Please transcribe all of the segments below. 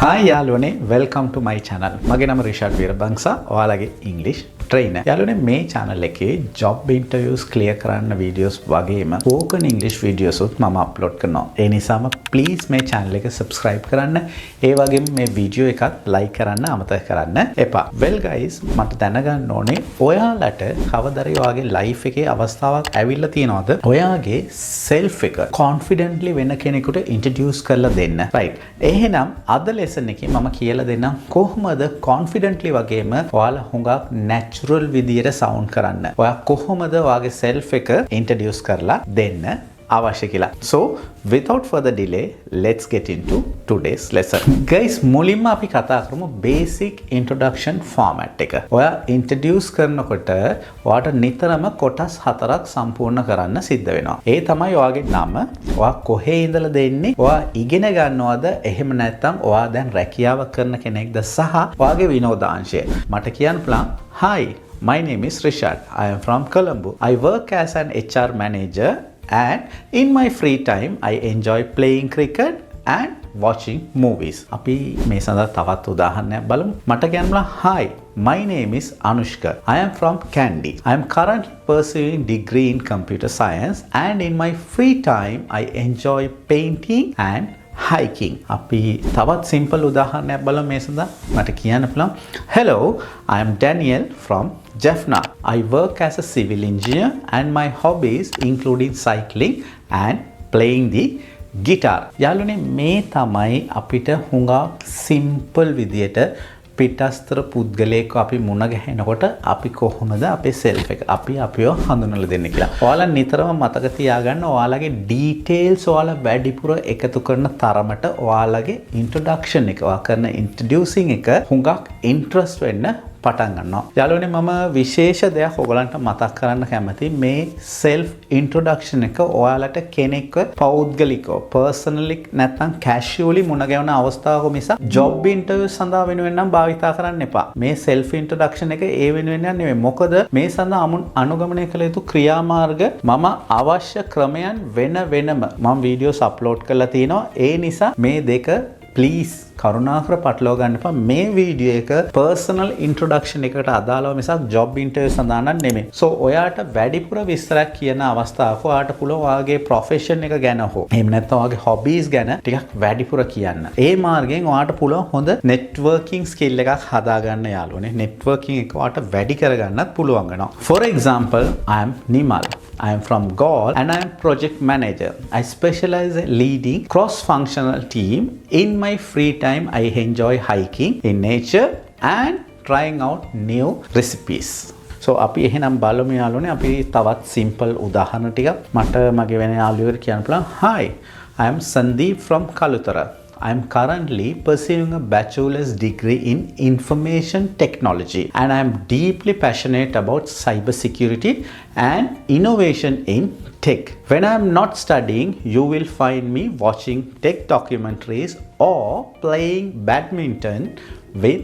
Hi යාළුවනේ, welcome to my channel. මගේ නම රිෂාඩ් වීරබංසා. ඔයාලගේ English trainer. යාළුවනේ මේ channel එකේ job interviews clear කරන්න videos වගේම spoken English videos උත් මම upload කරනවා. ඒ නිසාම please මේ channel එක subscribe කරන්න. ඒ වගේම මේ video එකත් like කරන්න අමතක කරන්න එපා. Well guys, මට දැනගන්න ඕනේ ඔයාලට කවදාරි ඔයාගේ life එකේ අවස්ථාවක් ඇවිල්ලා තියෙනවද? ඔයාගේ self එක confidently වෙන කෙනෙකුට introduce කරලා දෙන්න. Right. එහෙනම් අද lesson එකේ මම කියලා දෙන්නම් කොහොමද confidently වගේම ඔයාලා හුඟක් natural විදියට sound කරන්න. ඔයා කොහොමද ඔයාගේ self එක introduce කරලා දෙන්න අවශ්‍ය කියලා. So without further delay, let's get into today's lesson. Guys, මුලින්ම අපි කතා කරමු basic introduction format එක. ඔයා introduce කරනකොට ඔයාට නිතරම කොටස් 4ක් සම්පූර්ණ කරන්න සිද්ධ වෙනවා. ඒ තමයි ඔයාගේ නම, ඔයා කොහේ ඉඳලා දෙන්නේ, ඔයා ඉගෙන ගන්නවද, එහෙම නැත්නම් ඔයා දැන් රැකියාව කරන කෙනෙක්ද සහ ඔයාගේ විනෝදාංශය. මට කියන්න පුළුවන්, "Hi, my name is Rishad. I am from Colombo. I work as an HR manager and in my free time I enjoy playing cricket and watching movies." අපි මේ සඳහා තවත් උදාහරණයක් බලමු. මට කියන්න "Hi, my name is Anushka. I am from Kandy. I am currently pursuing degree in computer science and in my free time I enjoy painting and hiking." අපි තවත් simple උදාහරණයක් බලමු මේ සඳහා. මට කියන්න පුළුවන් "Hello, I am Daniel from Jaffna. I work as a civil engineer and my hobbies including cycling and playing the guitar." යාළුවනේ මේ තමයි අපිට හුඟක් simple විදියට පිටස්තර පුද්ගලයෙක් අපි මුණ ගැහෙනකොට අපි කොහොමද අපේ self එක අපි අපිව හඳුනලා දෙන්නේ කියලා. ඔයාලා නිතරම මතක තියාගන්න ඔයාලගේ details ඔයාලා වැඩිපුර එකතු කරන තරමට ඔයාලගේ introduction එක ඔයා කරන introducing එක හුඟක් interest වෙන්න පටන් ගන්නවා. යාළුවනේ මම විශේෂ දෙයක් ඔයගලන්ට මතක් කරන්න කැමතියි. මේ self introduction එක ඔයාලට කෙනෙක්ව පෞද්ගලිකව personally නැත්නම් casually මුණ ගැහෙන අවස්ථාවක මිස job interview සඳහා වෙනුවෙන් නම් භාවිතා කරන්න එපා. මේ self introduction එක ඒ වෙනුවෙන් නෙවෙයි. මොකද මේ සඳහා අනුගමනය කළ යුතු ක්‍රියාමාර්ග මම අවශ්‍ය ක්‍රමයන් වෙනම මම videos upload කරලා තිනවා. ඒ නිසා මේ දෙක please කරුණාකර පටලවා ගන්න එපා. මේ වීඩියෝ එක personal introduction එකට අදාළව මිසක් job interview සඳහා නම් නෙමෙයි. So ඔයාට වැඩිපුර විස්තරයක් කියන අවස්ථාවක ඔයාට පුළුවන් ඔයාගේ profession එක ගැන හෝ එහෙම නැත්නම් ඔයාගේ hobbies ගැන ටිකක් වැඩිපුර කියන්න. ඒ මාර්ගයෙන් ඔයාට පුළුවන් හොඳ networking skill එකක් හදාගන්න යාළුවනේ. networking එක ඔයාට වැඩි කරගන්නත් පුළුවන් වෙනවා. For example, I am Nimal. I am from Gaul and I am project manager. I specialize in leading cross-functional team. In my free time, I enjoy hiking in nature and trying out new recipes. So අපි එහෙනම් බලමු යාළුවනේ අපි තවත් simple උදාහරණ ටිකක් මට මගේ වෙන යාළුවෙකුට කියන්න පුළුවන්. Hi, I am Sandeep from Kalutara. I am currently pursuing a bachelor's degree in information technology and I am deeply passionate about cybersecurity and innovation in tech. When I am not studying, you will find me watching tech documentaries or playing badminton with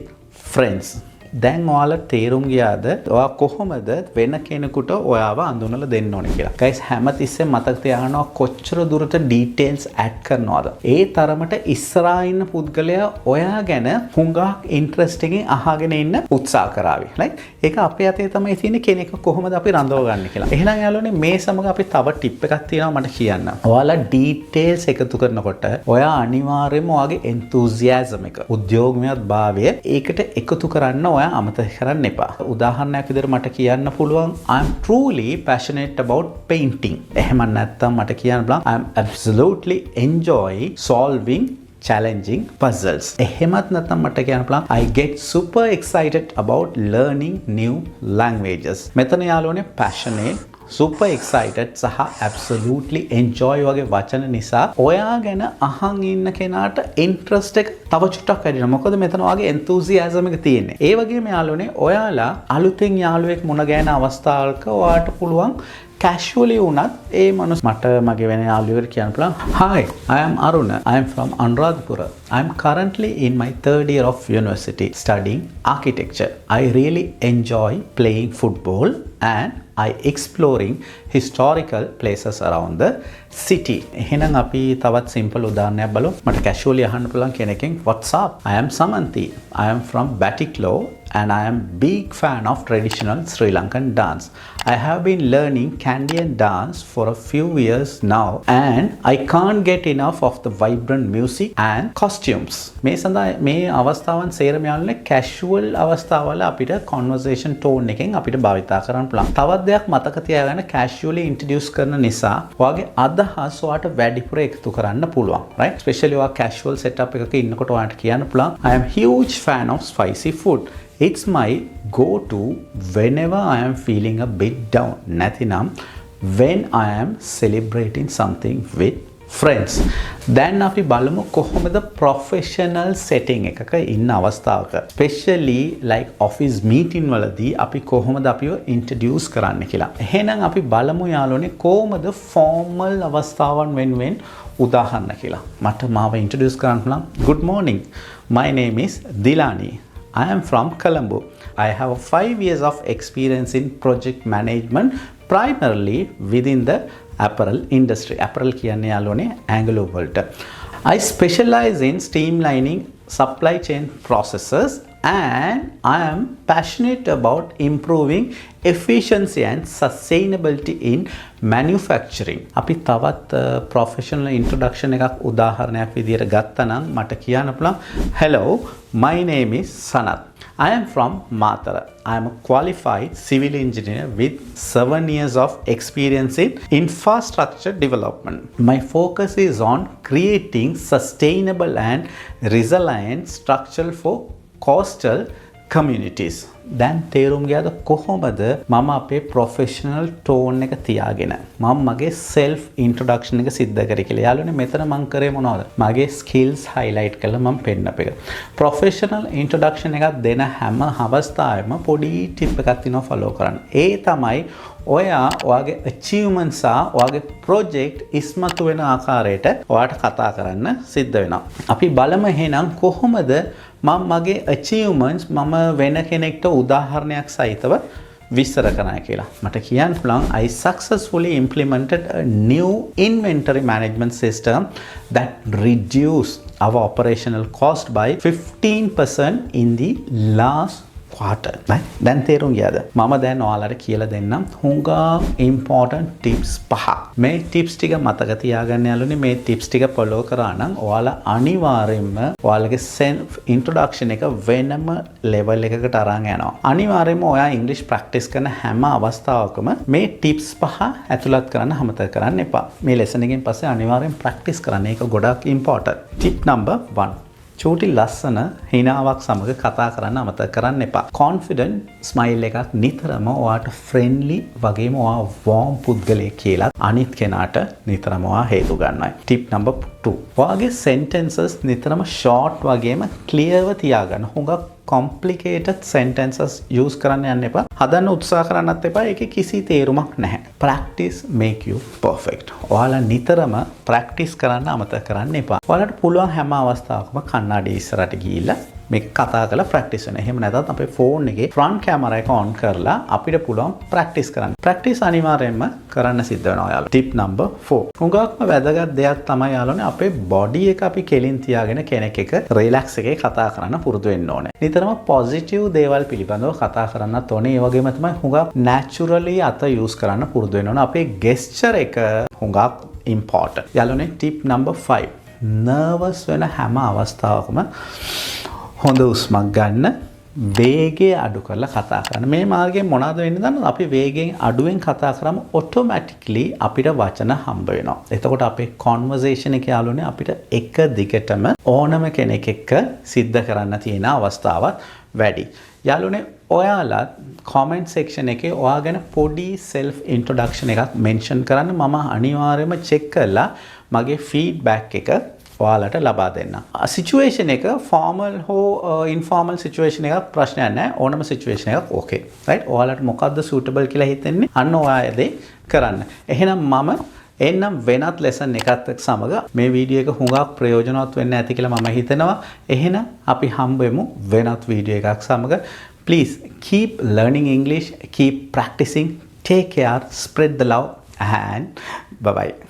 friends. දැන් ඔයාලා තේරුම් ගියාද ඔයා කොහොමද වෙන කෙනෙකුට ඔයාව අඳුනලා දෙන්න ඕනේ කියලා. guys හැමතිස්සෙම මතක තියාගන්න කොච්චර දුරට details add කරනවද. ඒ තරමට ඉස්සරහා ඉන්න පුද්ගලයා ඔයා ගැන හුඟක් interest එකෙන් අහගෙන ඉන්න උත්සාහ කරાવી. right? ඒක අපේ අතේ තමයි තියෙන්නේ කෙනෙක් කොහොමද අපි රඳවගන්නේ කියලා. එහෙනම් යාළුවනේ මේ සමග අපි තව tip එකක් තියෙනවා මට කියන්න. ඔයාලා details එකතු කරනකොට ඔයා අනිවාර්යයෙන්ම ඔයාගේ enthusiasm එක, උද්‍යෝගමත් භාවය ඒකට එකතු කරන්න අමතක කරන්න එපා. උදාහරණයක් විදිහට මට කියන්න පුළුවන් I am truly passionate about painting. එහෙම නැත්නම් මට කියන්න පුළුවන් I am absolutely enjoy solving challenging puzzles. එහෙමත් නැත්නම් මට කියන්න පුළුවන් I get super excited about learning new languages. මෙතන යාළුවනේ passionate, super excited සහ absolutely enjoy වගේ වචන නිසා ඔයා ගැන අහන් ඉන්න කෙනාට interest එක තව චුට්ටක් වැඩි වෙනවා. මොකද මෙතන ඔයාගේ enthusiasm එක තියෙන්නේ. ඒ වගේම යාළුවනේ ඔයාලා අලුතෙන් යාළුවෙක් මුණ ගැහෙන අවස්ථාවක ඔයාට පුළුවන් casually වුණත් ඒ මනුස්ස මට මගේ වෙන යාළුවෙකුට කියන්න පුළුවන් hi I am Aruna I am from Anuradhapura I am currently in my third year of university studying architecture I really enjoy playing football and I exploring historical places around the city. එහෙනම් අපි තවත් simple උදාහරණයක් බලමු. මට casually අහන්න පුළුවන් කෙනකින් what's up? I am Samanthi. I am from Batiklo and I am big fan of traditional Sri Lankan dance. I have been learning Kandyan dance for a few years now and I can't get enough of the vibrant music and costumes. මේ සඳහා මේ අවස්ථාවන් සේරම යාළුවනේ casual අවස්ථාවල අපිට conversation tone එකෙන් අපිට භාවිතා කරන්න පුළුවන්. තවත් දෙයක් මතක තියාගන්න casually introduce කරන නිසා ඔයාගේ අදහස් ඔයාට වැඩිපුර එකතු කරන්න පුළුවන්. right? Especially ඔයා casual setup එකක ඉන්නකොට ඔයාට කියන්න පුළුවන් I am huge fan of spicy food. It's my go-to whenever I am feeling a bit down. නැතිනම් when I am celebrating something with friends. දැන් අපි බලමු කොහොමද professional setting එකක ඉන්න අවස්ථාවක especially like office meeting වලදී අපි කොහොමද අපිව introduce කරන්න කියලා. එහෙනම් අපි බලමු යාළුවනේ කොහොමද formal අවස්ථාවන් වෙනුවෙන් උදාහරණ කියලා. මට මාව introduce කරන්න පුළුවන්. Good morning. My name is Dilani. I am from Colombo. I have 5 years of experience in project management primarily within the apparel industry. Apparel කියන්නේ යාළුවනේ Anglo වලට. I specialize in streamlining supply chain processes and I am passionate about improving efficiency and sustainability in manufacturing. අපි තවත් professional introduction එකක් උදාහරණයක් විදියට ගත්තා නම් මට කියන්න පුළුවන් Hello, my name is Sanath. I am from Matara. I am a qualified civil engineer with 7 years of experience in infrastructure development. My focus is on creating sustainable and resilient structure for coastal communities. දැන් තේරුම් ගියාද කොහොමද මම අපේ professional tone එක තියාගෙන මම මගේ self introduction එක සිද්ධ කරේ කියලා. යාළුවනේ මෙතන මම කරේ මොනවද? මගේ skills highlight කරලා මම පෙන්නප එක. professional introduction එකක් දෙන හැම අවස්ථාවෙම පොඩි tip එකක් තියෙනවා follow කරන්න. ඒ තමයි ඔයාගේ achievements ඔයාගේ project ඉස්මතු වෙන ආකාරයට ඔයාට කතා කරන්න සිද්ධ වෙනවා. අපි බලමු එහෙනම් කොහොමද මම මගේ achievements මම වෙන කෙනෙක්ට උදාහරණයක් සහිතව විස්තර කරනවා කියලා. මට කියන්න පුළුවන් I successfully implemented a new inventory management system that reduced our operational cost by 15% in the last quarter. දැන් තේරුම් ගියාද? මම දැන් ඔයාලට කියලා දෙන්නම් හුඟා important tips 5. මේ tips ටික මතක තියාගන්න යාළුවනේ. මේ tips ටික follow කරා නම් ඔයාලා අනිවාර්යයෙන්ම ඔයාලගේ self introduction එක වෙනම level එකකට අරන් යනවා. අනිවාර්යයෙන්ම ඔයා English practice කරන හැම අවස්ථාවකම මේ tips 5 ඇතුළත් කරන්න අමතක කරන්න එපා. මේ lesson එකෙන් පස්සේ අනිවාර්යෙන් practice කරන්න. ඒක ගොඩක් important. Tip number 1. චූටි ලස්සන හිනාවක් සමග කතා කරන්න අමතක කරන්න එපා. confident smile එකක් නිතරම ඔයාට friendly වගේම ඔයා warm පුද්ගලයෙක් කියලා අනිත් කෙනාට නිතරම ඔයා හේතු ගන්නවා. tip number 2. ඔයාගේ sentences නිතරම short වගේම clearව තියාගන්න. හුඟක් complicated sentences use කරන්න යන්න එපා. හදන්න උත්සාහ කරන්නත් එපා. ඒකේ කිසි තේරුමක් නැහැ. practice make you perfect. ඔයාලා නිතරම practice කරන්න අමතක කරන්න එපා. ඔයාලට පුළුවන් හැම අවස්ථාවකම කන්නඩිය ඉස්සරහට ගිහිල්ලා මේක කතා කරලා practice වෙන්න. එහෙම නැත්නම් අපේ phone එකේ front camera එක on කරලා අපිට පුළුවන් practice කරන්න. practice අනිවාර්යයෙන්ම කරන්න සිද්ධ වෙනවා ඔයාලා. tip number 4. හුඟක්ම වැදගත් දෙයක් තමයි යාළුවනේ අපේ body එක අපි කෙලින් තියාගෙන කෙනෙක් එක relax එකේ කතා කරන්න පුරුදු වෙන්න ඕනේ. නිතරම positive දේවල් පිළිබඳව කතා කරන්නත් ඕනේ. ඒ වගේම තමයි හුඟක් naturally අත use කරන්න පුරුදු වෙන්න ඕනේ. අපේ gesture එක හුඟක් important. යාළුවනේ tip number 5. nervous වෙන හැම අවස්ථාවකම හොඳ උස්මක් ගන්න වේගය අඩු කරලා කතා කරන්න. මේ මාර්ගයෙන් මොනවද වෙන්නේ දන්නවද? අපි වේගයෙන් අඩුවෙන් කතා කරාම automatically අපිට වචන හම්බ වෙනවා. එතකොට අපේ conversation එක යාළුවනේ අපිට එක දිගටම ඕනම කෙනෙක් එක්ක සිද්ධ කරන්න තියෙන අවස්ථාවක් වැඩි. යාළුවනේ ඔයාලා comment section එකේ ඔයා ගැන පොඩි self introduction එකක් mention කරන්න. මම අනිවාර්යයෙන්ම check කරලා මගේ feedback එක ඔයාලට ලබා දෙන්න. සිචුවේෂන් එක ෆෝමල් හෝ ඉන්ෆෝමල් සිචුවේෂන් එකක් ප්‍රශ්නයක් නැහැ. ඕනම සිචුවේෂන් එකක් ඕකේ. රයිට්? ඔයාලට මොකද්ද සූටබල් කියලා හිතෙන්නේ? අන්න ඔයා ඒ දේ කරන්න. එහෙනම් මම එන්නම් වෙනත් ලෙසන් එකත් සමග මේ වීඩියෝ එක හුඟක් ප්‍රයෝජනවත් වෙන්න ඇති කියලා මම හිතනවා. එහෙනම් අපි හම්බෙමු වෙනත් වීඩියෝ එකක් සමග. Please keep learning English, keep practicing, take care, spread the love and bye bye.